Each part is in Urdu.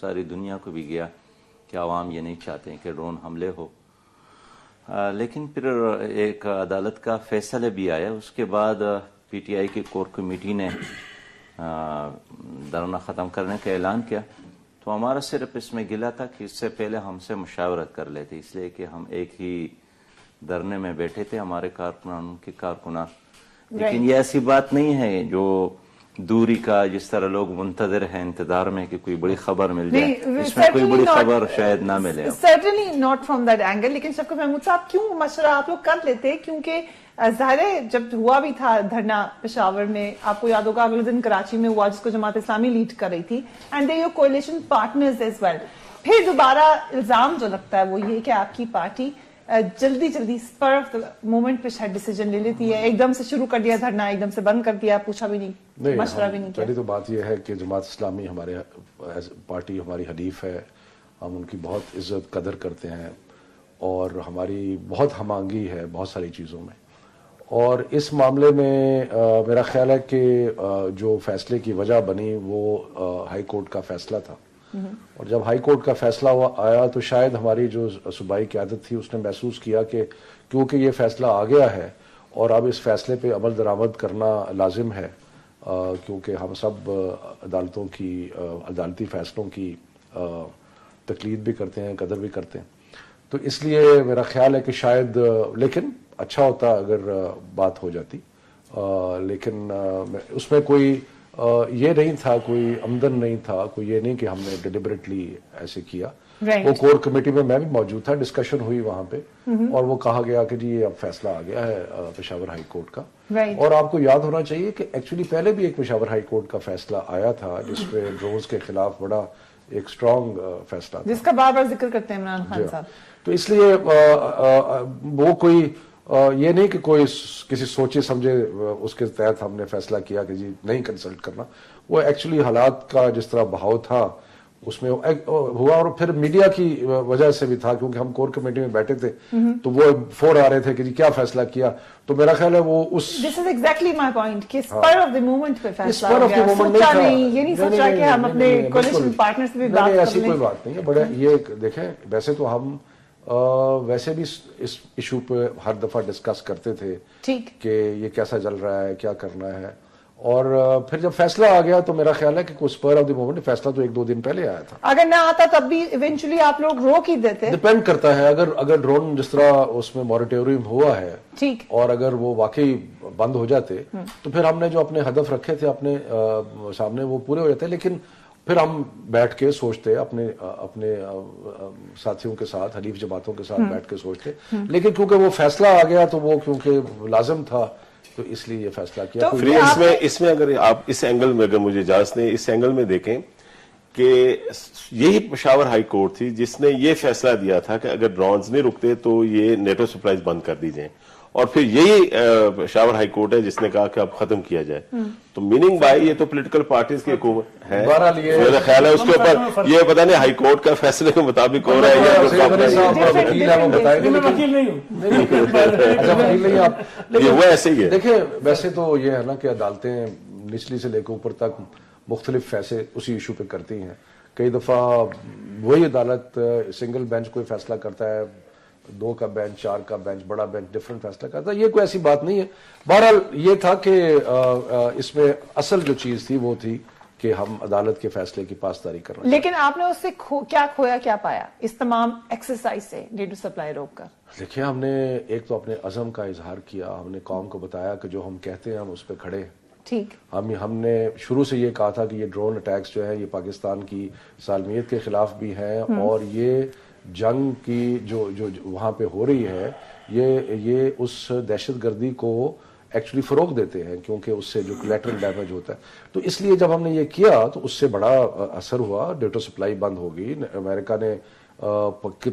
ساری دنیا کو بھی گیا کہ عوام یہ نہیں چاہتے ہیں کہ ڈرون حملے ہو. لیکن پھر ایک عدالت کا فیصلہ بھی آیا. اس کے بعد پی ٹی آئی کی کور کمیٹی نے دھرنا ختم کرنے کا اعلان کیا. تو ہمارا صرف اس میں گلا تھا کہ اس سے پہلے ہم سے مشاورت کر لیتے، اس لیے کہ ہم ایک ہی دھرنے میں بیٹھے تھے، ہمارے کارکنان کے کارکنان. لیکن یہ ایسی بات نہیں ہے جو دوری کا جس طرح لوگ منتظر ہیں انتظار میں کہ کوئی بڑی خبر مل جائے. اس میں کوئی بڑی خبر شاید نہ ملے. Certainly not from that angle. لیکن شفقت محمود صاحب کیوں مشورہ آپ لوگ کر لیتے؟ کیونکہ ظاہر ہے جب ہوا بھی تھا دھرنا پشاور میں، آپ کو یاد ہوگا اگلے دن کراچی میں ہوا جس کو جماعت اسلامی لیڈ کر رہی تھی، and they your coalition partners as well. پھر دوبارہ الزام جو لگتا ہے وہ یہ کہ آپ کی پارٹی جلدی اسپر آف دا مومنٹ پہ شاید ڈیسیجن لے لیتی ہے، ایک دم سے شروع کر دیا دھرنا، ایک دم سے بند کر دیا، پوچھا بھی نہیں، مشورہ بھی نہیں کیا. پہلی تو بات یہ ہے کہ جماعت اسلامی ہمارے پارٹی ہماری حلیف ہے، ہم ان کی بہت عزت قدر کرتے ہیں اور ہماری بہت ہم آہنگی ہے بہت ساری چیزوں میں. اور اس معاملے میں میرا خیال ہے کہ جو فیصلے کی وجہ بنی وہ ہائی کورٹ کا فیصلہ تھا. اور جب ہائی کورٹ کا فیصلہ آیا تو شاید ہماری جو صوبائی قیادت تھی اس نے محسوس کیا کہ کیونکہ یہ فیصلہ آ گیا ہے اور اب اس فیصلے پہ عمل درآمد کرنا لازم ہے، کیونکہ ہم سب عدالتی فیصلوں کی تقلید بھی کرتے ہیں، قدر بھی کرتے ہیں. تو اس لیے میرا خیال ہے کہ شاید، لیکن اچھا ہوتا اگر بات ہو جاتی. لیکن اس میں کوئی یہ نہیں تھا، کوئی عمدن نہیں تھا، کوئی یہ نہیں کہ ہم نے ڈیلیبریٹلی ایسے کیا. وہ کور کمیٹی میں بھی موجود تھا، ڈسکشن ہوئی وہاں پہ اور وہ کہا گیا کہ جی یہ اب فیصلہ آ گیا ہے پشاور ہائی کورٹ کا. اور آپ کو یاد ہونا چاہیے کہ ایکچولی پہلے بھی ایک پشاور ہائی کورٹ کا فیصلہ آیا تھا جس پہ ڈرونز کے خلاف بڑا ایک اسٹرانگ فیصلہ تھا، جس کا بار بار ذکر کرتے ہیں عمران خان صاحب. تو اس لیے وہ کوئی یہ نہیں کہ کوئی کسی سوچے سمجھے اس کے تحت ہم نے فیصلہ کیا کہ جی نہیں کنسلٹ کرنا. وہ ایکچولی حالات کا جس طرح بہاؤ تھا اس میں ہوا، اور پھر میڈیا کی وجہ سے بھی تھا کیونکہ ہم کور کمیٹی میں بیٹھے تھے تو وہ فور آ رہے تھے کہ جی کیا فیصلہ کیا. تو میرا خیال ہے وہ اس This is exactly my point کہ spur of the moment پہ فیصلہ ہو گیا. سوچا نہیں، یہ نہیں سوچا کہ ہم اپنے کولیشن پارٹنر سے بھی بات کر لیں. ایسی کوئی بات نہیں ہے. بڑے یہ دیکھیں، ویسے تو ہم ویسے بھی اس ایشو پہ ہر دفعہ ڈسکس کرتے تھے کہ یہ کیسا چل رہا ہے، کیا کرنا ہے. اور پھر جب فیصلہ آ گیا تو میرا خیال ہے کہ کوئی اسپر آف دی مومنٹ فیصلہ تو 1-2 دن پہلے آیا تھا. اگر نہ آتا تب بھی ایونچولی آپ لوگ روک ہی دیتے. ڈپینڈ کرتا ہے، اگر ڈرون جس طرح اس میں موریٹوریم ہوا ہے اور اگر وہ واقعی بند ہو جاتے تو پھر ہم نے جو اپنے ہدف رکھے تھے اپنے سامنے وہ پورے ہو جاتے. لیکن پھر ہم بیٹھ کے سوچتے اپنے ساتھیوں کے ساتھ، حلیف جماعتوں کے ساتھ بیٹھ کے سوچتے. لیکن کیونکہ وہ فیصلہ آ گیا تو وہ کیونکہ لازم تھا تو اس لیے یہ فیصلہ کیا. اس میں اگر آپ اس اینگل میں، اگر مجھے اجازت دیں، اس اینگل میں دیکھیں کہ یہی پشاور ہائی کورٹ تھی جس نے یہ فیصلہ دیا تھا کہ اگر ڈرونز نہیں رکتے تو یہ نیٹو سپلائز بند کر دی جائیں، اور پھر یہی پشاور ہائی کورٹ ہے جس نے کہا کہ اب ختم کیا جائے. تو میننگ بائی یہ تو پولیٹیکل پارٹیز کی حکومت ہے. میرا خیال ہے اس کے اوپر یہ پتہ نہیں ہائی کورٹ کا فیصلے کے مطابق ہو رہا ہے. وہ ایسے ہی ہے. دیکھیں ویسے تو یہ ہے نا کہ عدالتیں نچلی سے لے کے اوپر تک مختلف فیصلے اسی ایشو پہ کرتی ہیں. کئی دفعہ وہی عدالت سنگل بینچ کوئی فیصلہ کرتا ہے، 2 کا بینچ، 4 کا بینچ، بڑا بینچ ڈفرنٹ فیصلہ کرتا ہے. یہ کوئی ایسی بات نہیں ہے. بہرحال یہ تھا کہ اس میں اصل جو چیز تھی وہ تھی کہ ہم عدالت کے فیصلے کی پاسداری کر رہے ہیں. لیکن آپ نے اس سے کیا کھویا، کیا پایا اس تمام ایکسرسائز سے نیٹو سپلائی روک کر؟ دیکھیں ہم نے ایک تو اپنے عزم کا اظہار کیا، ہم نے قوم کو بتایا کہ جو ہم کہتے ہیں ہم اس پہ کھڑے ہیں. ٹھیک. ہم نے شروع سے یہ کہا تھا کہ یہ ڈرون اٹیکس جو ہے یہ پاکستان کی سالمیت کے خلاف بھی ہیں اور یہ جنگ کی جو وہاں پہ ہو رہی ہے یہ اس دہشت گردی کو ایکچولی فروغ دیتے ہیں کیونکہ اس سے جو کولیٹرل ڈیمیج ہوتا ہے. تو اس لیے جب ہم نے یہ کیا تو اس سے بڑا اثر ہوا. نیٹو سپلائی بند ہوگی. امریکہ نے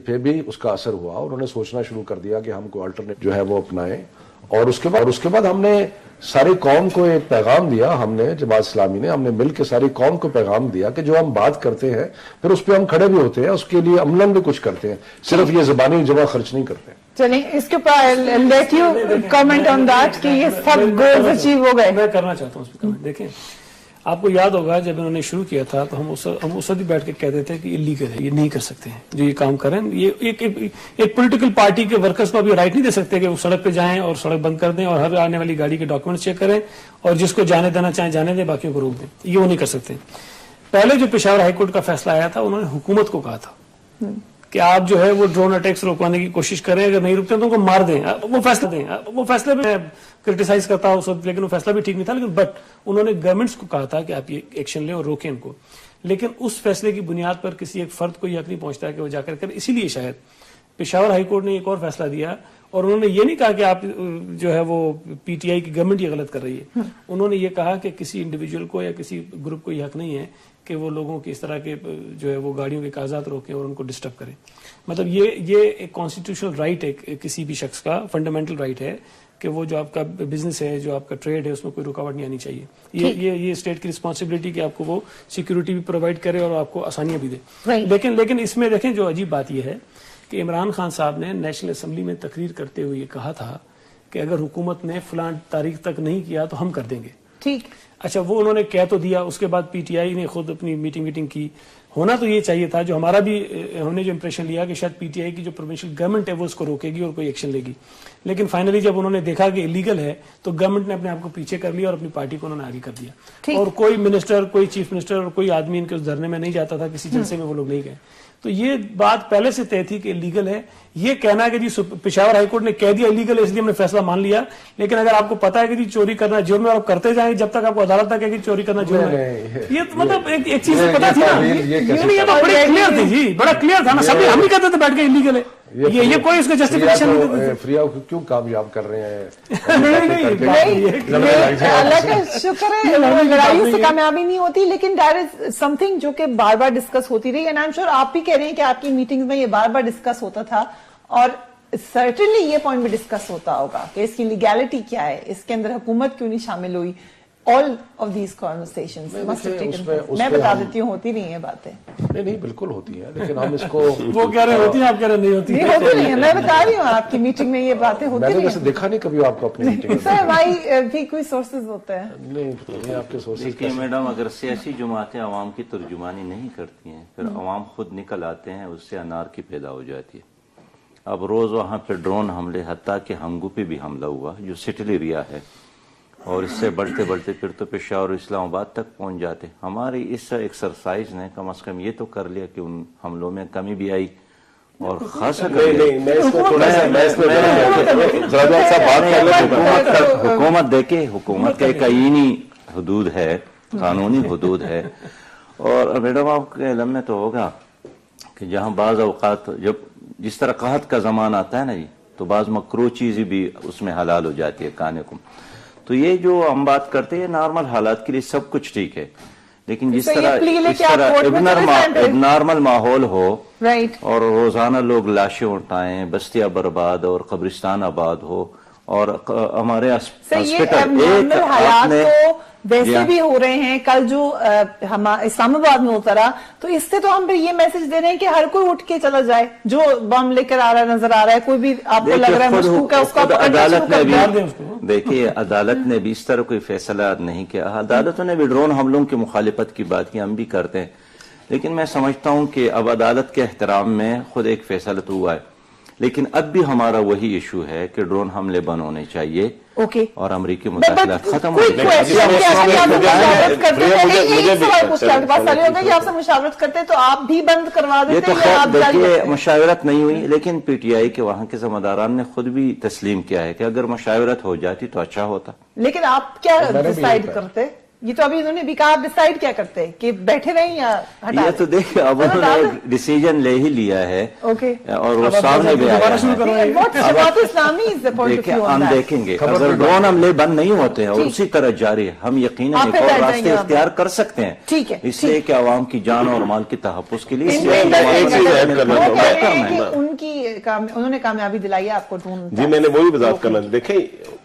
پہ بھی اس کا اثر ہوا. انہوں نے سوچنا شروع کر دیا کہ ہم کو الٹرنیٹ جو ہے وہ اپنائیں. اور اس کے بعد ہم نے ساری قوم کو ایک پیغام دیا. ہم نے جماعت اسلامی نے ہم نے مل کے ساری قوم کو پیغام دیا کہ جو ہم بات کرتے ہیں پھر اس پہ ہم کھڑے بھی ہوتے ہیں، اس کے لیے عملاً بھی کچھ کرتے ہیں، صرف یہ زبانی جمع خرچ نہیں کرتے. چلیں اس کے اوپر let you comment on that کہ یہ سب گولز اچیو ہو گئے. میں کرنا چاہتا ہوں اس پہ کامنٹ. دیکھیں آپ کو یاد ہوگا جب انہوں نے شروع کیا تھا تو ہم اس وقت بھی بیٹھ کے کہتے تھے کہ انلیگل ہے، یہ نہیں کر سکتے ہیں جو یہ کام کریں. یہ ایک پولیٹیکل پارٹی کے ورکرز کو ابھی رائٹ نہیں دے سکتے کہ وہ سڑک پہ جائیں اور سڑک بند کر دیں اور ہر آنے والی گاڑی کے ڈاکومنٹس چیک کریں اور جس کو جانے دینا چاہیں جانے دیں، باقیوں کو روک دیں. یہ وہ نہیں کر سکتے. پہلے جو پشاور ہائی کورٹ کا فیصلہ آیا تھا انہوں نے حکومت کو کہا تھا کہ آپ جو ہے وہ ڈرون اٹیکس روکوانے کی کوشش کریں، اگر نہیں رکتے تو ان کو مار دیں. وہ فیصلہ دیں. وہ فیصلے میں کرٹیسائز کرتا ہوں اس وقت، لیکن وہ فیصلہ بھی ٹھیک نہیں تھا. لیکن بٹ انہوں نے گورنمنٹس کو کہا تھا کہ آپ یہ ایکشن لیں اور روکیں ان کو. لیکن اس فیصلے کی بنیاد پر کسی ایک فرد کو یہ حق نہیں پہنچتا ہے کہ وہ جا کر کرے. اسی لیے شاید پشاور ہائی کورٹ نے ایک اور فیصلہ دیا اور انہوں نے یہ نہیں کہا کہ آپ جو ہے وہ پی ٹی آئی کی گورنمنٹ یہ غلط کر رہی ہے. انہوں نے یہ کہا کہ کسی انڈیویجول کو یا کسی گروپ کو یہ حق نہیں ہے کہ وہ لوگوں کی اس طرح کے جو ہے وہ گاڑیوں کے کاغذات روکیں اور ان کو ڈسٹرب کریں. مطلب یہ ایک کانسٹیٹیوشنل رائٹ ہے کسی بھی شخص کا، فنڈامنٹل رائٹ ہے کہ وہ جو آپ کا بزنس ہے، جو آپ کا ٹریڈ ہے، اس میں کوئی رکاوٹ نہیں آنی چاہیے. یہ اسٹیٹ کی رسپانسبلٹی کہ آپ کو وہ سیکورٹی بھی پرووائڈ کرے اور آپ کو آسانیاں بھی دے. لیکن اس میں دیکھیں جو عجیب بات یہ ہے کہ عمران خان صاحب نے نیشنل اسمبلی میں تقریر کرتے ہوئے یہ کہا تھا کہ اگر حکومت نے فلاں تاریخ تک نہیں کیا تو ہم کر دیں گے. ٹھیک. اچھا وہ انہوں نے کہہ تو دیا، اس کے بعد پی ٹی آئی نے خود اپنی میٹنگ کی. ہونا تو یہ چاہیے تھا، جو ہمارا بھی ہم نے جو امپریشن لیا کہ شاید پی ٹی آئی کی جو پروونشل گورنمنٹ ہے وہ اس کو روکے گی اور کوئی ایکشن لے گی. لیکن فائنلی جب انہوں نے دیکھا کہ انلیگل ہے تو گورنمنٹ نے اپنے آپ کو پیچھے کر لیا اور اپنی پارٹی کو انہوں نے آگے کر دیا. اور کوئی منسٹر، کوئی چیف منسٹر اور کوئی آدمی ان کے اس دھرنے میں نہیں جاتا تھا، کسی جلسے میں وہ لوگ نہیں گئے. تو یہ بات پہلے سے طے تھی کہ انلیگل ہے. یہ کہنا ہے کہ جی پشاور ہائی کورٹ نے کہہ دیا انلیگل ہے اس لیے ہم نے فیصلہ مان لیا. لیکن اگر آپ کو پتا ہے کہ جی چوری کرنا جرم ہے اور آپ کرتے جائیں جب تک آپ کو عدالت تک ہے کہ چوری کرنا جرم ہے، یہ مطلب ایک چیز پتا تھی نا. یہ تو بڑی کلیئر تھی جی، بڑا کلیئر تھا نا. سب ہم ہی کہتے تھے بیٹھ کے انلیگل ہے. یہ کوئی اس کا جسٹیفیکیشن نہیں. فریا کو کیوں کامیاب کر رہے ہیں؟ اللہ کا شکر ہے لڑائیوں سے کامیابی نہیں ہوتی، لیکن دیر از سم تھنگ جو کہ بار بار ڈسکس ہوتی رہی. اینڈ آئی ایم شیور آپ بھی کہہ رہے ہیں کہ آپ کی میٹنگ میں یہ بار بار ڈسکس ہوتا تھا اور سرٹنلی یہ پوائنٹ بھی ڈسکس ہوتا ہوگا کہ اس کی لیگیلٹی کیا ہے، اس کے اندر حکومت کیوں نہیں شامل ہوئی. All of these conversations must have taken place. میں بتا دیتی ہوں ہوتی نہیں ہیں باتیں. نہیں بالکل ہوتی ہیں، لیکن ہم اس کو وہ کہہ رہے ہوتی ہیں، آپ کہہ رہے نہیں ہوتی. نہیں ہوتی نہیں ہے، میں بتا رہی ہوں آپ کی میٹنگ میں یہ باتیں ہوتی نہیں ہیں. میں نے ویسے دیکھا نہیں کبھی آپ کو اپنی میٹنگ میں. سر ہماری بھی کوئی سورسز ہوتا ہے. نہیں آپ کے سورسز. دیکھیے میڈم، اگر سیاسی جماعتیں عوام کی ترجمانی نہیں کرتی ہیں پھر عوام خود نکل آتے ہیں، اس سے انارکی پیدا ہو جاتی ہے. اب روز وہاں پہ ڈرون حملے، حتیٰ کہ ہنگو پہ بھی حملہ ہوا جو سٹل ایریا ہے، اور اس سے بڑھتے بڑھتے پھر تو پشاور اور اسلام آباد تک پہنچ جاتے. ہماری اس ایکسرسائز نے کم از کم یہ تو کر لیا کہ ان حملوں میں کمی بھی آئی اور خاصا حکومت دیکھے، حکومت کا ایک آئینی حدود ہے، قانونی حدود ہے. اور میڈم آپ کے علم میں تو ہوگا کہ جہاں بعض اوقات جب جس طرح قحط کا زمان آتا ہے نا جی، تو بعض مکروہ چیزیں بھی اس میں حلال ہو جاتی ہے کھانے کو. تو یہ جو ہم بات کرتے ہیں نارمل حالات کے لیے سب کچھ ٹھیک ہے، لیکن جس طرح نارمل ماحول ہو اور روزانہ لوگ لاشیں اٹھائیں، بستیاں برباد اور قبرستان آباد ہو اور ہمارے ہاسپٹل ویسے بھی ہو رہے ہیں. کل جو اسلام آباد میں اترا تو اس سے تو ہم بھی یہ میسج دے رہے ہیں کہ ہر کوئی اٹھ کے چلا جائے جو بم لے کر آ رہا ہے، نظر آ رہا ہے، کوئی بھی آپ کو لگ رہا ہے مشکوک ہے، اس کو عدالت نے بھی دیکھیے، عدالت نے بھی اس طرح کوئی فیصلہ نہیں کیا. عدالتوں نے بھی ڈرون حملوں کی مخالفت کی بات کی، ہم بھی کرتے ہیں. لیکن میں سمجھتا ہوں کہ اب عدالت کے احترام میں خود ایک فیصلہ تو ہوا ہے، لیکن اب بھی ہمارا وہی ایشو ہے کہ ڈرون حملے بند ہونے چاہیے اور امریکی مداخلت ختم ہو جائے. آپ سے مشاورت کرتے تو آپ بھی بند کروا دیتے. یہ تو خیر دیکھیے مشاورت نہیں ہوئی، لیکن پی ٹی آئی کے وہاں کے ذمہ داران نے خود بھی تسلیم کیا ہے کہ اگر مشاورت ہو جاتی تو اچھا ہوتا. لیکن آپ کیا ڈیسائیڈ کرتے؟ یہ تو ابھی انہوں نے بھی کہا، آپ ڈیسائیڈ کیا کرتے کہ بیٹھے رہیں یا ہٹا؟ یہ تو دیکھیں اب انہوں نے ڈیسیجن لے ہی لیا ہے اور وہ سامنے بھی آیا ہے. ہم دیکھیں گے اگر ڈرون حملے بند نہیں ہوتے ہیں اور اسی طرح جاری ہے، ہم یقیناً ایک اور راستے اختیار کر سکتے ہیں، اس لیے کہ عوام کی جان اور مال کے تحفظ کے لیے انہوں نے کامیابی دلائی ہے آپ کو ڈرون. جی میں نے وہی وضاحت کرنا. دیکھیں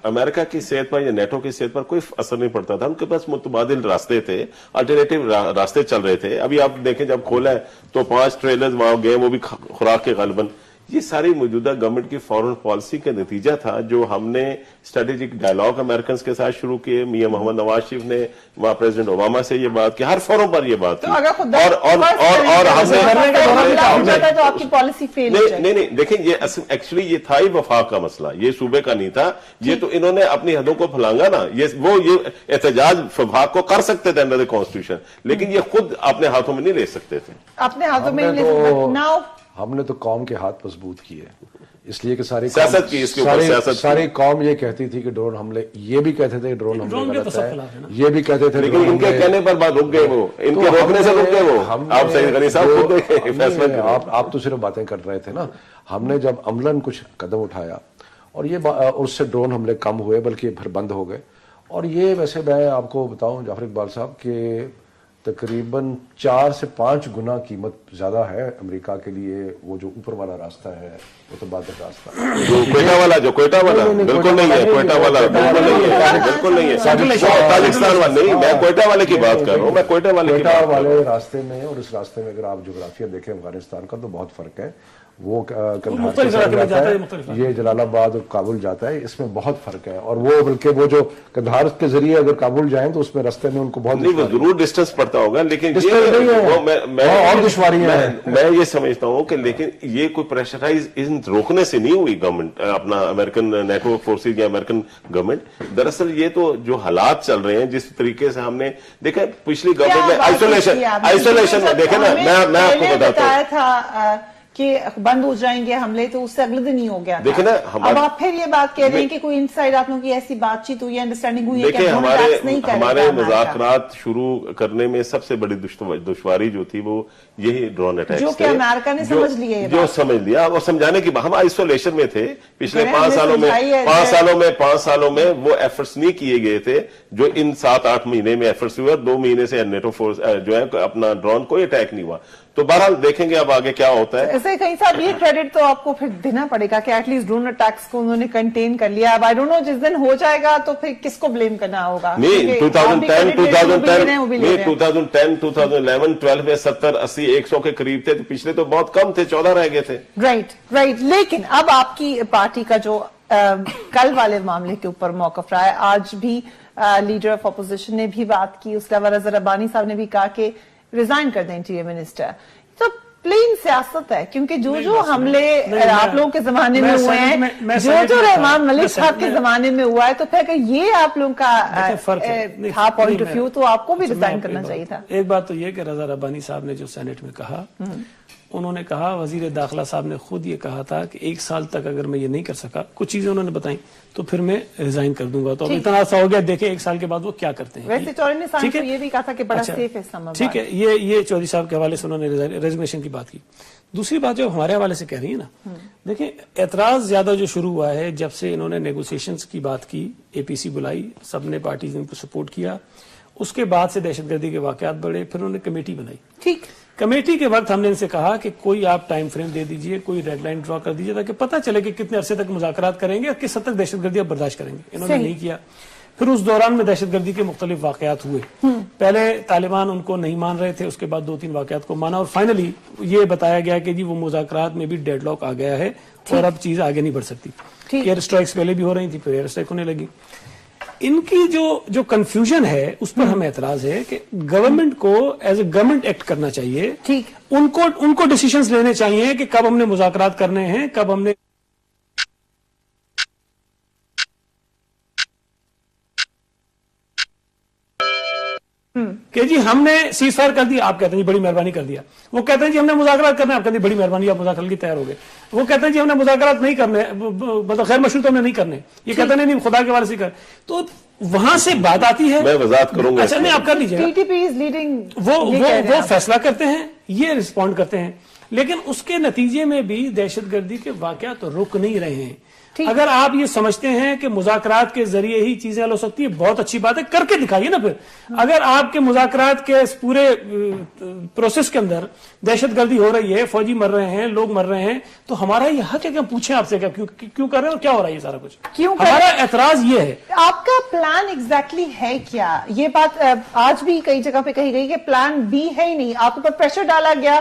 امریکہ کی صحت پر یا نیٹو کی صحت پر کوئی اثر نہیں پڑتا تھا، ان کے پاس متبادل راستے تھے، الٹرنیٹیو راستے چل رہے تھے. ابھی آپ دیکھیں جب کھولا ہے تو 5 ٹریلرز وہاں گئے، وہ بھی خوراک کے غالباً. یہ ساری موجودہ گورنمنٹ کی فورن پالیسی کا نتیجہ تھا جو ہم نے اسٹریٹجک ڈائلاگ امریکنز کے ساتھ شروع کیے. میاں محمد نواز شریف نے وہاں پریزیڈنٹ اوباما سے یہ بات کی, ہر فورم پر یہ بات کی, اور ہم نے تو آپ کی پالیسی فیل نہیں دیکھیں یہ ایکچولی یہ تھا ہی وفاق کا مسئلہ, یہ صوبے کا نہیں تھا. یہ تو انہوں نے اپنی حدوں کو پھلانگا نا, یہ احتجاج وفاق کو کر سکتے تھے انڈر دی کانسٹیٹیوشن, لیکن یہ خود اپنے ہاتھوں میں نہیں لے سکتے تھے. اپنے ہاتھوں میں ہم نے تو قوم کے ہاتھ مضبوط کیے, اس لیے کہ سیاست کی, اس کے اوپر سیاست, ساری قوم یہ کہتی تھی کہ ڈرون حملے, یہ بھی کہتے تھے کہ ڈرون حملے غلط ہے, یہ بھی کہتے تھے, لیکن ان کے کہنے پر بات رک گئے, وہ ان کے روکنے سے رک گئے. وہ آپ سعید غنی صاحب خود فیصلہ, آپ تو صرف باتیں کر رہے تھے نا. ہم نے جب عملاً کچھ قدم اٹھایا اور یہ اس سے ڈرون حملے کم ہوئے, بلکہ پھر بند ہو گئے. اور یہ ویسے میں آپ کو بتاؤں جعفر اقبال صاحب کہ تقریباً 4 سے 5 گنا قیمت زیادہ ہے امریکہ کے لیے وہ جو اوپر والا راستہ ہے, متبادل راستہ, جو کوئٹہ والا بالکل نہیں ہے, کوئٹہ والا بالکل نہیں ہے, تاجکستان والا نہیں, میں کوئٹہ والے کی بات کر رہا ہوں, میں کوئٹہ والے راستے میں. اور اس راستے میں اگر آپ جغرافیہ دیکھیں افغانستان کا تو بہت فرق ہے. وہ کندھار یہ جلال آباد اور کابل جاتا ہے, اس میں بہت فرق ہے. اور وہ بلکہ وہ جو کندھار کے ذریعے اگر کابل جائیں تو اس میں رستے میں ان کو بہت نہیں, وہ ضرور ڈسٹینس پڑتا ہوگا, لیکن اور دشواریاں ہیں. میں یہ سمجھتا ہوں کہ لیکن یہ کوئی پریشرائز روکنے سے نہیں ہوئی گورنمنٹ, اپنا امریکن نیٹورک فورسز یا امریکن گورنمنٹ. دراصل یہ تو جو حالات چل رہے ہیں, جس طریقے سے ہم نے دیکھا پچھلی گورنمنٹ میں آئسولیشن میں دیکھیں نا, میں آپ کو بتاتا ہوں کہ بند ہو جائیں گے حملے, تو اس سے اگلے دن ہی ہو گیا. دیکھیں نا, اب آپ پھر یہ بات کہہ رہے ہیں کہ کوئی انسائیڈ آپ لوگوں کی ایسی بات چیت ہوئی, انڈرسٹینڈنگ ہوئی ہے کہ ہمارے مذاکرات شروع کرنے میں سب سے بڑی دشواری جو تھی وہ یہی ڈرون اٹیک, جو کہ امریکہ نے سمجھ لیا, جو سمجھ لیا اور سمجھانے کی. ہم آئسولیشن میں تھے پچھلے 5 سالوں میں وہ ایفرٹس نہیں کیے گئے تھے جو ان 7-8 مہینے میں ایفرٹس ہوئے, اور 2 مہینے سے نیٹو فورس جو ہے اپنا ڈرون کوئی اٹیک نہیں ہوا. تو بہرحال دیکھیں گے اب آگے کیا ہوتا ہے. ایسے کہیں صاحب یہ کریڈٹ تو آپ کو پھر دینا پڑے گا کہ ایٹ لیسٹ ڈرون اٹیکس کو انہوں نے کنٹین کر لیا. اب آئی ڈونٹ نو جس دن ہو جائے گا تو پھر کس کو بلیم کرنا ہوگا. نہیں 2010 2011 میں 70 80 100 کے قریب تھے, تو پچھلے تو بہت کم تھے, 14 رہ گئے تھے. رائٹ. لیکن اب آپ کی پارٹی کا جو کل والے معاملے کے اوپر موقف رہا ہے, آج بھی لیڈر آف اپوزیشن نے بھی بات کی, اس کے علاوہ رضا ربانی صاحب نے بھی کہا کہ ریزائن کر دیں انٹیریئر منسٹر. تو پلین سیاست ہے, کیونکہ جو حملے آپ لوگوں کے زمانے میں ہوئے ہیں, جو رحمان ملک صاحب کے زمانے میں ہوا ہے, تو پھر کہ یہ آپ لوگوں کا تھا پوائنٹ آف ویو, تو آپ کو بھی ریزائن کرنا چاہیے تھا. ایک بات تو یہ کہ رضا ربانی صاحب نے جو سینٹ میں کہا, انہوں نے کہا, وزیر داخلہ صاحب نے خود یہ کہا تھا کہ 1 سال تک اگر میں یہ نہیں کر سکا, کچھ چیزیں انہوں نے بتائیں, تو پھر میں ریزائن کر دوں گا. تو اتنا سا ہو گیا, دیکھیں 1 سال کے بعد وہ کیا کرتے ہیں. ویسے چودھری نے یہ بھی کہا تھا کہ بڑا سیف ہے اسلام آباد. ٹھیک ہے, یہ چودھری صاحب کے حوالے سے انہوں نے ریزگنیشن کی بات کی. دوسری بات جو ہمارے حوالے سے کہہ رہی ہے نا, دیکھیں اعتراض زیادہ جو شروع ہوا ہے جب سے انہوں نے نیگوسیشنز کی بات کی, اے پی سی بلائی, سب نے پارٹیز نے ان کو سپورٹ کیا, اس کے بعد سے دہشت گردی کے واقعات بڑھے, پھر انہوں نے کمیٹی بنائی. ٹھیک, کمیٹی کے وقت ہم نے ان سے کہا کہ کوئی آپ ٹائم فریم دے دیجئے, کوئی ریڈ لائن ڈرا کر دیجئے, تاکہ پتہ چلے کہ کتنے عرصے تک مذاکرات کریں گے اور کس حد تک دہشت گردی آپ برداشت کریں گے. انہوں نے نہیں کیا. پھر اس دوران میں دہشت گردی کے مختلف واقعات ہوئے. پہلے طالبان ان کو نہیں مان رہے تھے, اس کے بعد 2-3 واقعات کو مانا, اور فائنلی یہ بتایا گیا کہ جی وہ مذاکرات میں بھی ڈیڈ لاک آ گیا ہے اور اب چیز آگے نہیں بڑھ سکتی. ایئر اسٹرائکس پہلے بھی ہو رہی تھی, پھر ایئر اسٹرائک ہونے لگی. ان کی جو کنفیوژن ہے اس پر ہمیں اعتراض ہے کہ گورنمنٹ کو ایز اے گورنمنٹ ایکٹ کرنا چاہیے. ان کو ڈیسیشنز لینے چاہیے کہ کب ہم نے مذاکرات کرنے ہیں, کب ہم نے کہ جی ہم نے سیز فائر کر دیا, آپ کہتے ہیں جی بڑی مہربانی کر دیا. وہ کہتے ہیں جی ہم نے مذاکرات کرنا ہے, آپ کہتے ہیں بڑی مہربانی, آپ مذاکرات کی تیار ہو گئے. وہ کہتے ہیں جی ہم نے مذاکرات نہیں کرنے, مطلب غیر مشروط ہم نے نہیں کرنے, یہ کہتے ہیں نہیں خدا کے حوالے سے کر. تو وہاں سے بات آتی ہے, میں وضاحت کروں گا. اچھا نہیں آپ کر لیجیے, وہ فیصلہ کرتے ہیں, یہ رسپونڈ کرتے ہیں, لیکن اس کے نتیجے میں بھی دہشت گردی کے واقعات رک نہیں رہے ہیں. اگر آپ یہ سمجھتے ہیں کہ مذاکرات کے ذریعے ہی چیزیں حل ہو سکتی ہے, بہت اچھی بات ہے, کر کے دکھائیے نا. پھر اگر آپ کے مذاکرات کے اس پورے پروسیس کے اندر دہشت گردی ہو رہی ہے, فوجی مر رہے ہیں, لوگ مر رہے ہیں, تو ہمارا یہ حق ہے کہ ہم پوچھیں آپ سے کیوں کر رہے ہیں اور کیا ہو رہا ہے یہ سارا کچھ. ہمارا اعتراض یہ ہے. آپ کا پلان ایگزیکٹلی ہے کیا؟ یہ بات آج بھی کئی جگہ پہ کہی گئی کہ پلان بی ہے ہی نہیں, آپ پر پریشر ڈالا گیا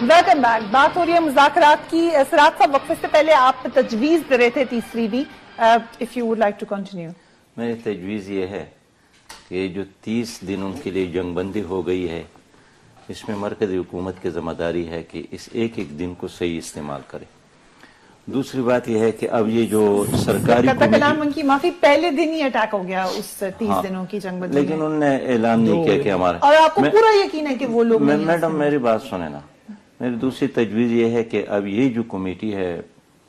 ویلکم بیک. بات ہو رہی ہے مذاکرات کی. سراج صاحب وقفے سے پہلے آپ تجویز دے رہے تھے تیسری بھی. If you would like to continue. میری تجویز یہ ہے کہ جو 30 دنوں کے لیے جنگ بندی ہو گئی ہے اس میں مرکزی حکومت کی ذمہ داری ہے کہ اس ایک دن کو صحیح استعمال کرے. دوسری بات یہ ہے کہ اب یہ جو سرکاری کلام کی معافی پہلے دن ہی اٹیک ہو گیا اس 30 دنوں کی جنگ بندی لیکن انہوں نے اعلان نہیں کیا کہ ہمارے. اور آپ کو پورا یقین ہے کہ وہ لوگ میڈم میری بات سنیں نا. میری دوسری تجویز یہ ہے کہ اب یہ جو کمیٹی ہے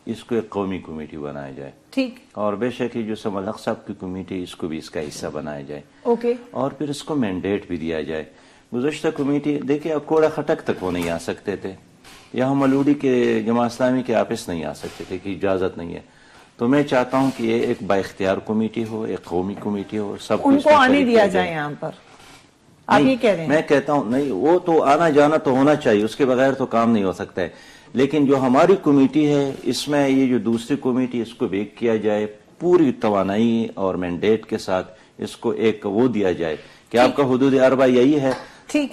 اس کو ایک قومی کمیٹی بنایا جائے. ٹھیک. اور بے شک جو سمل حق صاحب کی کمیٹی اس کو بھی اس کا حصہ بنایا جائے. اوکے. اور پھر اس کو مینڈیٹ بھی دیا جائے. گزشتہ کمیٹی دیکھیں کوڑا خٹک تک وہ نہیں آ سکتے تھے یا ہم ملوڑی کے جماعت اسلامی کے آپس نہیں آ سکتے تھے کہ اجازت نہیں ہے. تو میں چاہتا ہوں کہ یہ ایک با اختیار کمیٹی ہو, ایک قومی کمیٹی ہو, سب ان کو آنے دیا جائے یہاں پر. آپ یہ کہہ رہے ہیں؟ میں کہتا ہوں نہیں, وہ تو آنا جانا تو ہونا چاہیے, اس کے بغیر تو کام نہیں ہو سکتا ہے. لیکن جو ہماری کمیٹی ہے اس میں یہ جو دوسری کمیٹی اس کو بیک کیا جائے پوری توانائی اور مینڈیٹ کے ساتھ. اس کو ایک وہ دیا جائے کہ آپ کا حدود اربع یہی ہے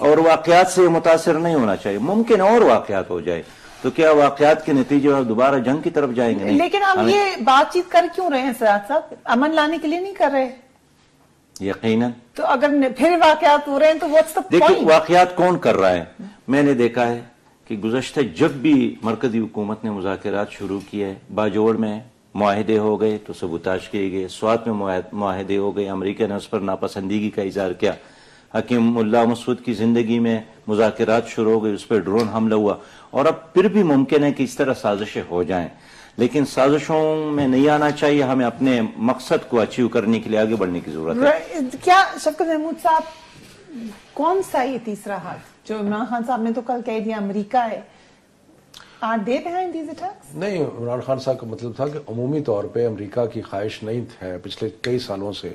اور واقعات سے متاثر نہیں ہونا چاہیے. ممکن اور واقعات ہو جائے تو کیا واقعات کے نتیجے میں دوبارہ جنگ کی طرف جائیں گے؟ نہیں. لیکن ہم یہ بات چیت کر کیوں رہے ہیں سراج صاحب؟ امن لانے کے لیے نہیں کر رہے یقیناً. تو اگر پھر واقعات ہو رہے ہیں تو واٹس دی پوائنٹ؟ دیکھیں واقعات کون کر رہا ہے. میں نے دیکھا ہے کہ گزشتہ جب بھی مرکزی حکومت نے مذاکرات شروع کیے, باجوڑ میں معاہدے ہو گئے تو سبوتاش کیے گئے, سوات میں معاہدے ہو گئے, امریکہ نے اس پر ناپسندگی کا اظہار کیا, حکیم ملا مسعود کی زندگی میں مذاکرات شروع ہو گئے, اس پر ڈرون حملہ ہوا. اور اب پھر بھی ممکن ہے کہ اس طرح سازشیں ہو جائیں, لیکن سازشوں میں نہیں آنا چاہیے. ہمیں اپنے مقصد کو اچیو کرنے کے لیے آگے بڑھنے کی ضرورت ہے. کیا شفقت محمود صاحب کون سا یہ تیسرا ہاتھ جو عمران خان صاحب نے تو کل کہہ دیا امریکہ ہے, are they behind these attacks؟ نہیں, عمران خان صاحب کا مطلب تھا کہ عمومی طور پہ امریکہ کی خواہش نہیں ہے پچھلے کئی سالوں سے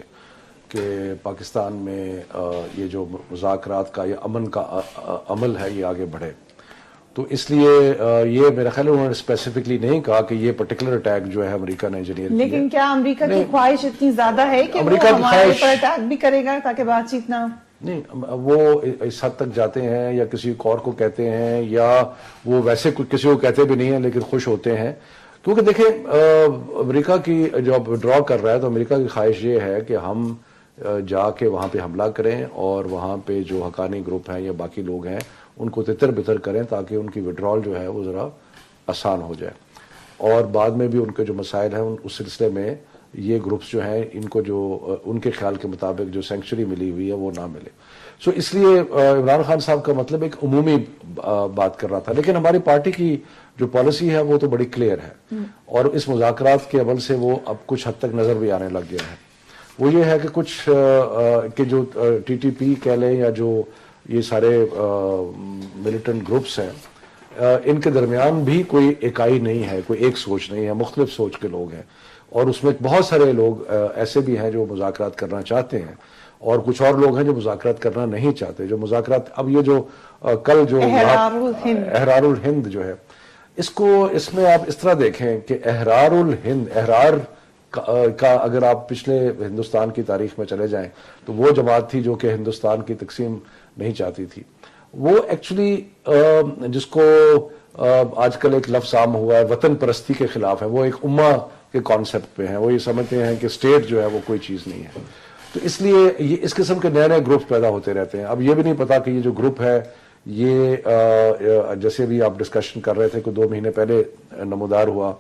کہ پاکستان میں یہ جو مذاکرات کا یا امن کا عمل ہے یہ آگے بڑھے. تو اس لیے یہ میرا خیال ہے انہوں نے اسپیسیفکلی نہیں کہا کہ یہ پرٹیکولر اٹیک جو ہے امریکہ نے انجینئر کیا. لیکن کیا امریکہ کی خواہش اتنی زیادہ ہے کہ وہ ہمارے پر اٹیک بھی کرے گا تاکہ بات چیت نہ؟ نہیں, وہ اس حد تک جاتے ہیں یا کسی اور کو کہتے ہیں یا وہ ویسے کسی کو کہتے بھی نہیں ہیں لیکن خوش ہوتے ہیں. کیونکہ دیکھیں امریکہ کی جو اب ڈرا کر رہا ہے تو امریکہ کی خواہش یہ ہے کہ ہم جا کے وہاں پہ حملہ کریں اور وہاں پہ جو حقانی گروپ ہیں یا باقی لوگ ہیں ان کو تتر بتر کریں تاکہ ان کی وڈرال جو ہے وہ ذرا آسان ہو جائے, اور بعد میں بھی ان کے جو مسائل ہیں اس سلسلے میں یہ گروپس جو ہیں ان کو جو ان کے خیال کے مطابق جو سینکچری ملی ہوئی ہے وہ نہ ملے. سو اس لیے عمران خان صاحب کا مطلب ایک عمومی بات کر رہا تھا, لیکن ہماری پارٹی کی جو پالیسی ہے وہ تو بڑی کلیئر ہے اور اس مذاکرات کے عمل سے وہ اب کچھ حد تک نظر بھی آنے لگ گیا ہے. وہ یہ ہے کہ کچھ کہ جو ٹی ٹی پی کہہ لیں یا جو یہ سارے ملیٹنٹ گروپس ہیں ان کے درمیان بھی کوئی اکائی نہیں ہے, کوئی ایک سوچ نہیں ہے, مختلف سوچ کے لوگ ہیں اور اس میں بہت سارے لوگ ایسے بھی ہیں جو مذاکرات کرنا چاہتے ہیں اور کچھ اور لوگ ہیں جو مذاکرات کرنا نہیں چاہتے. جو مذاکرات اب یہ جو کل جو احرار الہند جو ہے اس میں آپ اس طرح دیکھیں کہ احرار الہند, احرار کا اگر آپ پچھلے ہندوستان کی تاریخ میں چلے جائیں تو وہ جماعت تھی جو کہ ہندوستان کی تقسیم نہیں چاہتی تھی. وہ ایکچولی جس کو آج کل ایک لفظ عام ہوا ہے وطن پرستی کے خلاف ہے. وہ ایک امہ کے کانسیپٹ پہ ہیں, وہ یہ سمجھتے ہیں کہ اسٹیٹ جو ہے وہ کوئی چیز نہیں ہے. تو اس لیے یہ اس قسم کے نئے نئے گروپ پیدا ہوتے رہتے ہیں. اب یہ بھی نہیں پتا کہ یہ جو گروپ ہے یہ جیسے بھی آپ ڈسکشن کر رہے تھے کہ 2 مہینے پہلے نمودار ہوا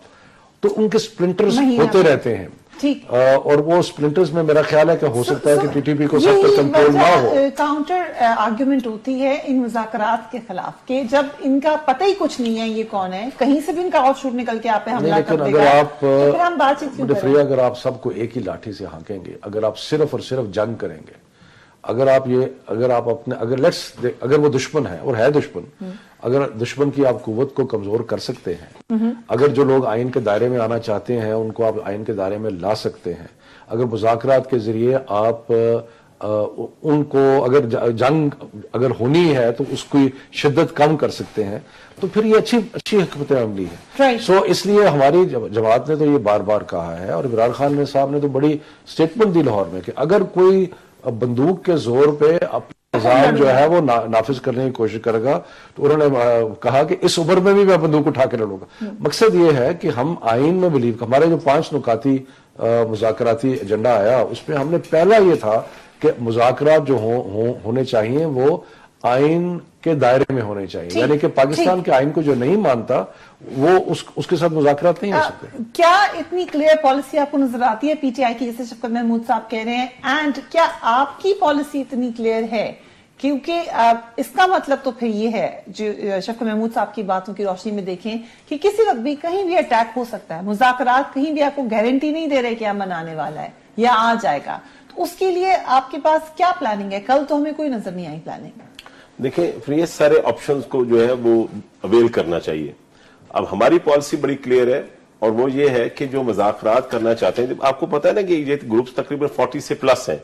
تو ان کے سپلنٹرز ہوتے رہتے ہیں اور وہ سپلنٹرز میں میرا خیال ہے کہ ہو سکتا ہے کہ ٹی ٹی پی کو سب پر کنٹرول نہ ہو. کاؤنٹر آرگیومنٹ ہوتی ہے ان مذاکرات کے خلاف کہ جب ان کا پتہ ہی کچھ نہیں ہے یہ کون ہے, کہیں سے بھی ان کا آف شوٹ نکل کے آپ پہ حملہ کر دے گا, تو پھر ہم بات چیت کیوں کریں؟ اگر آپ سب کو ایک ہی لاٹھی سے ہانکیں گے, اگر آپ صرف اور صرف جنگ کریں گے, اگر وہ دشمن ہے اور ہے دشمن, اگر دشمن کی آپ قوت کو کمزور کر سکتے ہیں, اگر جو لوگ آئین کے دائرے میں آنا چاہتے ہیں ان کو آپ آئین کے دائرے میں لا سکتے ہیں, اگر مذاکرات کے ذریعے آپ ان کو اگر جنگ اگر ہونی ہے تو اس کی شدت کم کر سکتے ہیں, تو پھر یہ اچھی حکمت عملی ہے. سو اس لیے ہماری جماعت نے تو یہ بار بار کہا ہے اور عمران خان صاحب نے تو بڑی سٹیٹمنٹ دی لاہور میں کہ اگر کوئی بندوق کے زور پہ نظام جو ہے وہ نافذ کرنے کی کوشش کرے گا. تو انہوں نے کہا کہ اس عمر میں بھی میں بندوق اٹھا کے لڑوں گا. مقصد یہ ہے کہ ہم آئین میں بلیو، ہمارے جو 5 نکاتی مذاکراتی ایجنڈا آیا اس میں ہم نے پہلا یہ تھا کہ مذاکرات جو ہونے چاہیے وہ آئین کے دائرے میں ہونے چاہیے، یعنی کہ پاکستان کے آئین کو جو نہیں مانتا وہ اس کے ساتھ مذاکرات نہیں ہو سکتے. کیا اتنی کلیئر پالیسی آپ کو نظر آتی ہے پی ٹی آئی کی، جیسے شفقت محمود صاحب کہہ رہے ہیں، اینڈ کیا آپ کی پالیسی اتنی کلیئر ہے؟ کیونکہ اس کا مطلب تو پھر یہ ہے، جو شفقت محمود صاحب کی باتوں کی روشنی میں دیکھیں کہ کسی وقت بھی کہیں بھی اٹیک ہو سکتا ہے، مذاکرات کہیں بھی آپ کو گارنٹی نہیں دے رہے کہ امن آنے والا ہے یا آ جائے گا. تو اس کے لیے آپ کے پاس کیا پلاننگ ہے؟ کل تو ہمیں کوئی نظر نہیں آئی پلاننگ. دیکھیں فریز، سارے آپشنز کو جو ہے وہ اویل کرنا چاہیے. اب ہماری پالیسی بڑی کلیئر ہے اور وہ یہ ہے کہ جو مذاکرات کرنا چاہتے ہیں، آپ کو پتا ہے نا کہ یہ گروپس تقریباً 40 سے پلس ہیں،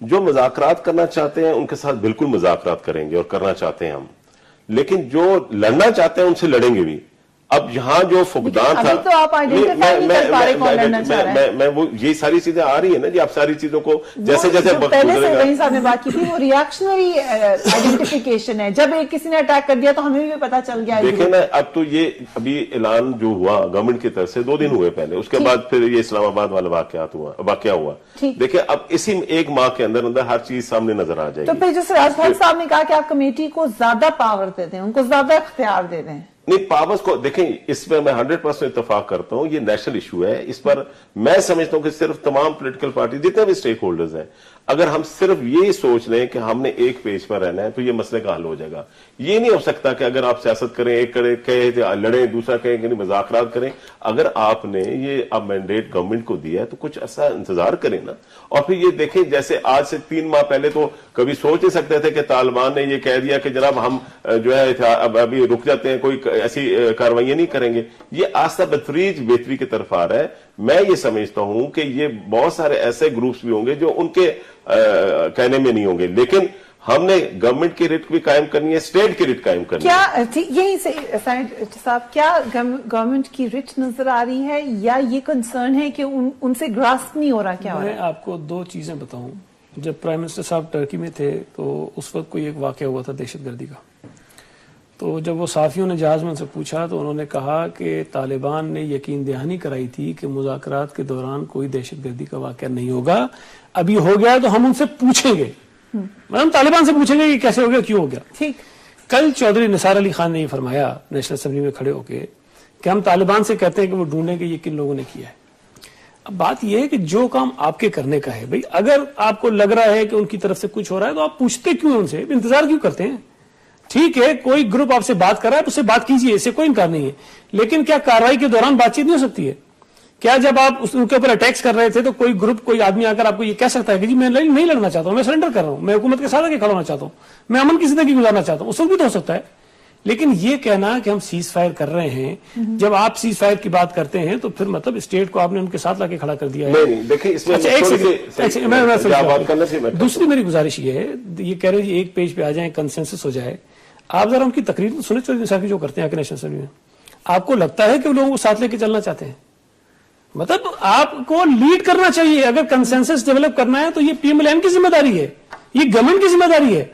جو مذاکرات کرنا چاہتے ہیں ان کے ساتھ بالکل مذاکرات کریں گے اور کرنا چاہتے ہیں ہم، لیکن جو لڑنا چاہتے ہیں ان سے لڑیں گے بھی. اب یہاں جو فقدان تھا، تو آپ آئیڈینٹیفائی نہیں کر پا رہے کون لڑنا چاہ رہا ہے. میں وہ یہ ساری چیزیں آ رہی ہیں نا جی، آپ ساری چیزوں کو جیسے جیسے پہلے سے رحیم صاحب نے بات کی تھی وہ ریاکشنری آئیڈینٹیفیکیشن ہے. جب ایک کسی نے اٹیک کر دیا تو ہمیں بھی پتا چل گیا. دیکھیں نا، اب تو یہ ابھی اعلان جو ہوا گورنمنٹ کی طرف سے 2 دن ہوئے پہلے، اس کے بعد پھر یہ اسلام آباد والا واقعہ ہوا. دیکھیں اب اسی 1 ماہ کے اندر ہر چیز سامنے نظر آ جائے گی. تو پھر جو سراج بھائی صاحب نے کہا کہ آپ کمیٹی کو زیادہ پاور دے دیں، ان کو زیادہ اختیار دے دیں. نہیں، پاورز کو دیکھیں، اس میں 100% اتفاق کرتا ہوں، یہ نیشنل ایشو ہے. اس پر میں سمجھتا ہوں کہ صرف تمام پولیٹیکل پارٹی جتنے بھی سٹیک ہولڈرز ہیں، اگر ہم صرف یہ سوچ لیں کہ ہم نے ایک پیج پر رہنا ہے تو یہ مسئلے کا حل ہو جائے گا. یہ نہیں ہو سکتا کہ اگر آپ سیاست کریں، ایک کہے لڑیں، دوسرا کہے کہ نہیں مذاکرات کریں. اگر آپ نے یہ اب مینڈیٹ گورنمنٹ کو دیا ہے تو کچھ عرصہ انتظار کریں نا. اور پھر یہ دیکھیں، جیسے آج سے 3 ماہ پہلے تو کبھی سوچ نہیں سکتے تھے کہ طالبان نے یہ کہہ دیا کہ جناب ہم جو ہے ابھی رک جاتے ہیں، کوئی ایسی کاروائیاں نہیں کریں گے. یہ آستہ بتدریج بہتری کی طرف آ رہا ہے. میں یہ سمجھتا ہوں کہ یہ بہت سارے ایسے گروپس بھی ہوں گے جو ان کے کہنے میں نہیں ہوں گے، لیکن ہم نے گورنمنٹ کی ریٹ بھی قائم کرنی ہے، اسٹیٹ کی ریٹ قائم کرنی ہے. کیا یہیں سے صاحب، کیا گورنمنٹ کی ریٹ نظر آ رہی ہے یا یہ کنسرن ہے کہ ان سے گراسپ نہیں ہو رہا؟ کیا ہو رہا ہے؟ میں آپ کو 2 چیزیں بتاؤں. جب پرائم منسٹر صاحب ٹرکی میں تھے تو اس وقت کوئی ایک واقعہ ہوا تھا دہشت گردی کا. تو جب وہ صحافیوں نے جہاز میں ان سے پوچھا تو انہوں نے کہا کہ طالبان نے یقین دہانی کرائی تھی کہ مذاکرات کے دوران کوئی دہشت گردی کا واقعہ نہیں ہوگا. ابھی ہو گیا تو ہم ان سے پوچھیں گے، مطلب طالبان سے پوچھیں گے کہ کیسے ہو گیا، کیوں ہو گیا. ٹھیک. کل چودھری نثار علی خان نے یہ فرمایا نیشنل اسمبلی میں کھڑے ہو کے کہ ہم طالبان سے کہتے ہیں کہ وہ ڈھونڈیں کہ یہ کن لوگوں نے کیا ہے. اب بات یہ ہے کہ جو کام آپ کے کرنے کا ہے، بھئی اگر آپ کو لگ رہا ہے کہ ان کی طرف سے کچھ ہو رہا ہے تو آپ پوچھتے کیوں ہیں ان سے، انتظار کیوں کرتے ہیں؟ ٹھیک ہے، کوئی گروپ آپ سے بات کر رہا ہے تو اس سے بات کیجیے، اس سے کوئی انکار نہیں ہے، لیکن کیا کارروائی کے دوران بات چیت نہیں ہو سکتی ہے؟ کیا جب آپ ان کے اوپر اٹیکس کر رہے تھے تو کوئی گروپ، کوئی آدمی آ کر آپ کو یہ کہہ سکتا ہے کہ جی میں نہیں لڑنا چاہتا ہوں، میں سرنڈر کر رہا ہوں، میں حکومت کے ساتھ آگے کھڑا ہونا چاہتا ہوں، میں امن کی زندگی گزارنا چاہتا ہوں، اس وقت بھی تو ہو سکتا ہے. لیکن یہ کہنا کہ ہم سیز فائر کر رہے ہیں، جب آپ سیز فائر کی بات کرتے ہیں تو پھر مطلب اسٹیٹ کو آپ نے ان کے ساتھ لا کے کھڑا کر دیا ہے. دوسری میری گزارش یہ ہے، یہ کہہ رہے ہیں ایک پیج پہ آ جائیں، کنسنسس ہو جائے. آپ ذرا ان کی تقریر سنیں چودھری صاحب جو کرتے ہیں آ کے نیشنل اسمبلی میں، آپ کو لگتا ہے کہ وہ لوگوں کو ساتھ لے کے چلنا چاہتے ہیں؟ مطلب آپ کو لیڈ کرنا چاہیے. اگر کنسنسس ڈیولپ کرنا ہے تو یہ پی ایم ایل این کی ذمہ داری ہے، یہ گورنمنٹ کی ذمہ داری ہے.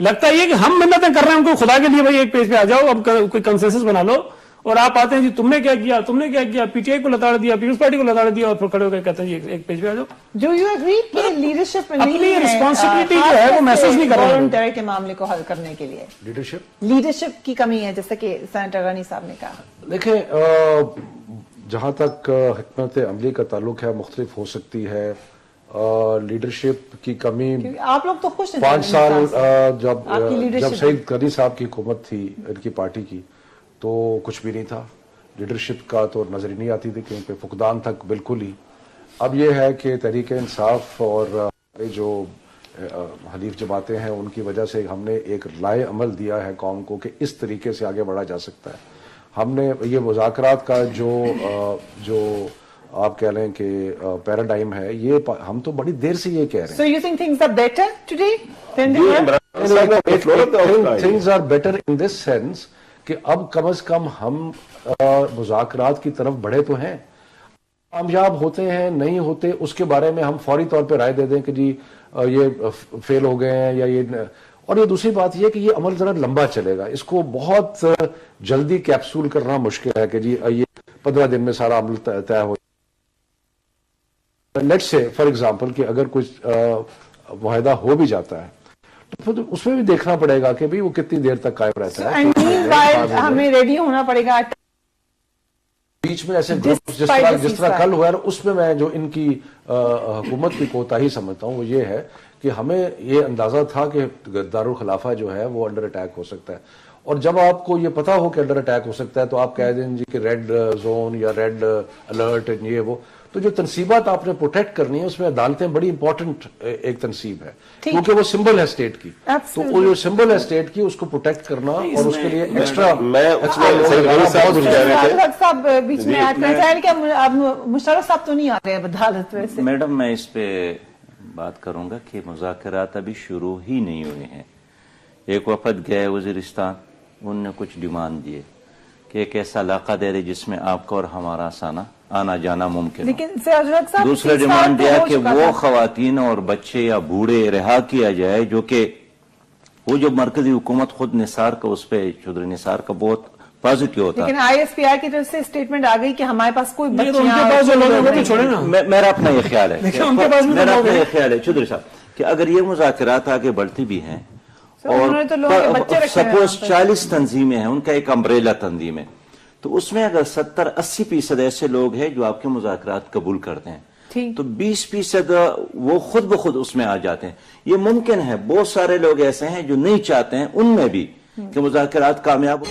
لگتا ہے کہ ہم منتیں کر رہے ہیں ان کو خدا کے لیے، بھائی ایک پیج پہ آ جاؤ، اب کوئی کنسنسس بنا لو، اور آپ آتے ہیں جی تم نے کیا کیا، تم نے کیا کیا، پی ٹی آئی کو لتاڑ دیا، پیپلز پارٹی کو لتاڑ دیا، اور پھر کھڑے ہو کے کہتے ہیں ایک پیج پہ آ جاؤ. جو یو ایگری کہ لیڈرشپ اپنی رسپانسبلٹی جو ہے وہ محسوس نہیں کر رہے ہیں ٹیرر کے معاملے کو حل کرنے کے لیے. لیڈرشپ کی کمی ہے، جیسا کہ سینیٹر غنی صاحب نے کہا. دیکھیں، جہاں تک حکمت عملی کا تعلق ہے مختلف ہو سکتی ہے. لیڈرشپ کی کمی، آپ لوگ تو خوش ہیں 5 سال جب سعید غنی صاحب کی حکومت تھی ان کی پارٹی کی تو کچھ بھی نہیں تھا. لیڈرشپ کا تو نظر ہی نہیں آتی تھی کیونکہ فقدان تک بالکل ہی. اب یہ ہے کہ تحریک انصاف اور جو حلیف جماعتیں ہیں ان کی وجہ سے ہم نے ایک لائے عمل دیا ہے قوم کو کہ اس طریقے سے آگے بڑھا جا سکتا ہے. ہم نے یہ مذاکرات کا جو آپ کہہ لیں کہ پیراڈائم ہے، یہ ہم تو بڑی دیر سے یہ کہہ رہے ہیں. So you think things are better today than they were? Things are better in this sense کہ اب کم از کم ہم مذاکرات کی طرف بڑھے تو ہیں. کامیاب ہوتے ہیں نہیں ہوتے اس کے بارے میں ہم فوری طور پہ رائے دے دیں کہ جی یہ فیل ہو گئے ہیں یا یہ، اور یہ دوسری بات یہ کہ یہ عمل ذرا لمبا چلے گا، اس کو بہت جلدی کیپسول کرنا مشکل ہے کہ جی یہ 15 دن میں سارا عمل طے ہو۔ لیٹ سے فار ایگزامپل کہ اگر کچھ معاہدہ ہو بھی جاتا ہے تو پھر اس میں بھی دیکھنا پڑے گا کہ وہ کتنی دیر تک قائم رہتا ہے۔ ہمیں ریڈی ہونا پڑے گا بیچ میں ایسے جس طرح کل ہوا ہے، اس میں جو ان کی حکومت کی کوتاہی سمجھتا ہوں وہ یہ ہے کہ ہمیں یہ اندازہ تھا کہ دارالخلافہ جو ہے وہ انڈر اٹیک ہو سکتا ہے، اور جب آپ کو یہ پتا ہو کہ انڈر اٹیک ہو سکتا ہے تو آپ کہہ دیں جی کہ ریڈ زون یا ریڈ الرٹ یہ وہ، تو جو تنصیبات آپ نے پروٹیکٹ کرنی ہے اس میں عدالتیں بڑی امپورٹنٹ ایک تنصیب ہے، کیونکہ وہ سمبل ہے اسٹیٹ کی، تو وہ جو سمبل ہے اسٹیٹ کی اس کو پروٹیکٹ کرنا اور اس کے لیے ایکسٹرا صاحب بیچ میں ایڈ کرنا چاہیں کہ اب مشرف صاحب تو نہیں آ رہے عدالت میں سے۔ میڈم میں اس پہ بات کروں گا کہ مذاکرات ابھی شروع ہی نہیں ہوئے ہیں۔ ایک وفد گئے وزیرستان، انہوں نے کچھ ڈیمانڈ دیے کہ ایک ایسا علاقہ دے دے جس میں آپ کا اور ہمارا آنا جانا ممکن ہو۔ دوسرا ڈیمانڈ دیا کہ وہ خواتین اور بچے یا بوڑھے رہا کیا جائے جو کہ وہ جو مرکزی حکومت خود نثار کا اس پہ چودھری نثار کا بہت پازیٹیو ہوتا ہے، لیکن آئی ایس پی آر کی طرف سے اسٹیٹمنٹ آ گئی کہ ہمارے پاس کوئی میرا اپنا یہ خیال ہے، میرا اپنا یہ خیال ہے چودھری صاحب کہ اگر یہ مذاکرات آگے بڑھتی بھی ہیں اور سپوز 40 تنظیمیں ہیں، ان کا ایک امبریلا تنظیم ہے، تو اس میں اگر 70-80% ایسے لوگ ہیں جو آپ کے مذاکرات قبول کرتے ہیں تو 20% وہ خود بخود اس میں آ جاتے ہیں۔ یہ ممکن ہے، بہت سارے لوگ ایسے ہیں جو نہیں چاہتے ہیں ان میں بھی کہ مذاکرات کامیاب ہو۔